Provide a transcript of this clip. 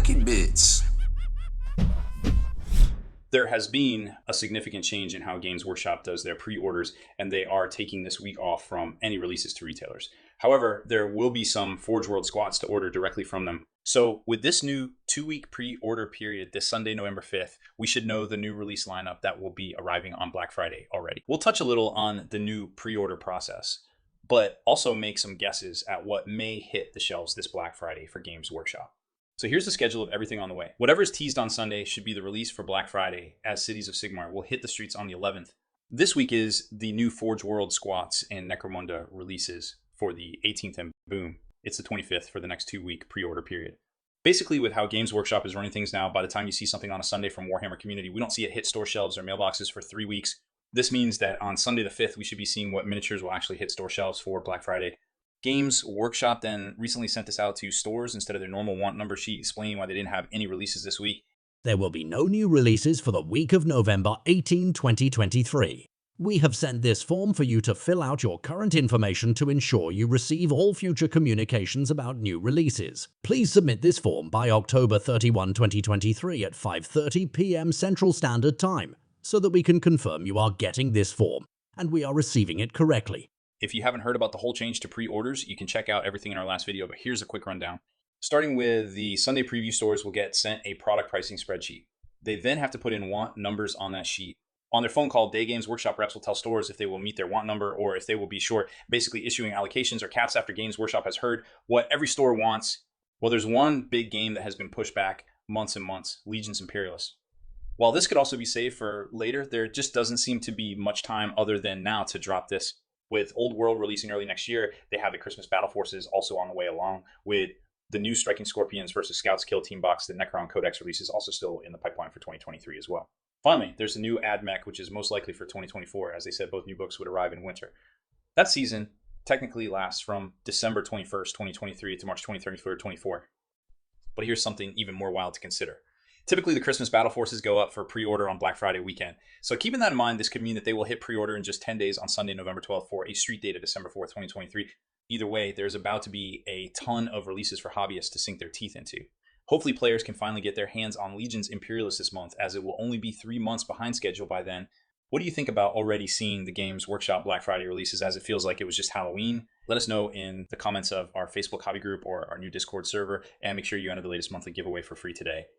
Pocket Bits. There has been a significant change in how Games Workshop does their pre-orders, and they are taking this week off from any releases to retailers. However, there will be some Forge World squats to order directly from them. So with this new 2-week pre-order period this Sunday, November 5th, we should know the new release lineup that will be arriving on Black Friday already. We'll touch a little on the new pre-order process, but also make some guesses at what may hit the shelves this Black Friday for Games Workshop. So here's the schedule of everything on the way. Whatever is teased on Sunday should be the release for Black Friday, as Cities of Sigmar will hit the streets on the 11th. This week is the new Forge World Squats and Necromunda releases for the 18th, and boom, it's the 25th for the next 2-week pre-order period. Basically, with how Games Workshop is running things now, by the time you see something on a Sunday from Warhammer Community, we don't see it hit store shelves or mailboxes for 3 weeks. This means that on Sunday the 5th, we should be seeing what miniatures will actually hit store shelves for Black Friday. Games Workshop then recently sent this out to stores instead of their normal want number sheet, explaining why they didn't have any releases this week. There will be no new releases for the week of November 18, 2023. We have sent this form for you to fill out your current information to ensure you receive all future communications about new releases. Please submit this form by October 31, 2023 at 5:30 p.m. Central Standard Time so that we can confirm you are getting this form and we are receiving it correctly. If you haven't heard about the whole change to pre-orders, you can check out everything in our last video, but here's a quick rundown. Starting with the Sunday preview, stores will get sent a product pricing spreadsheet. They then have to put in want numbers on that sheet. On their phone call, Day Games Workshop reps will tell stores if they will meet their want number or if they will be short, basically issuing allocations or caps after Games Workshop has heard what every store wants. Well, there's one big game that has been pushed back months and months, Legion's Imperialists. While this could also be saved for later, there just doesn't seem to be much time other than now to drop this. With Old World releasing early next year, they have the Christmas Battle Forces also on the way along, with the new Striking Scorpions versus Scouts Kill Team Box. The Necron Codex release is also still in the pipeline for 2023 as well. Finally, there's the new AdMech, which is most likely for 2024. As they said, both new books would arrive in winter. That season technically lasts from December 21st, 2023 to March 23rd, 2024. But here's something even more wild to consider. Typically, the Christmas Battle Forces go up for pre-order on Black Friday weekend. So keeping that in mind, this could mean that they will hit pre-order in just 10 days on Sunday, November 12th for a street date of December 4th, 2023. Either way, there's about to be a ton of releases for hobbyists to sink their teeth into. Hopefully, players can finally get their hands on Legion's Imperialists this month, as it will only be 3 months behind schedule by then. What do you think about already seeing the Games Workshop Black Friday releases, as it feels like it was just Halloween? Let us know in the comments of our Facebook hobby group or our new Discord server, and make sure you enter the latest monthly giveaway for free today.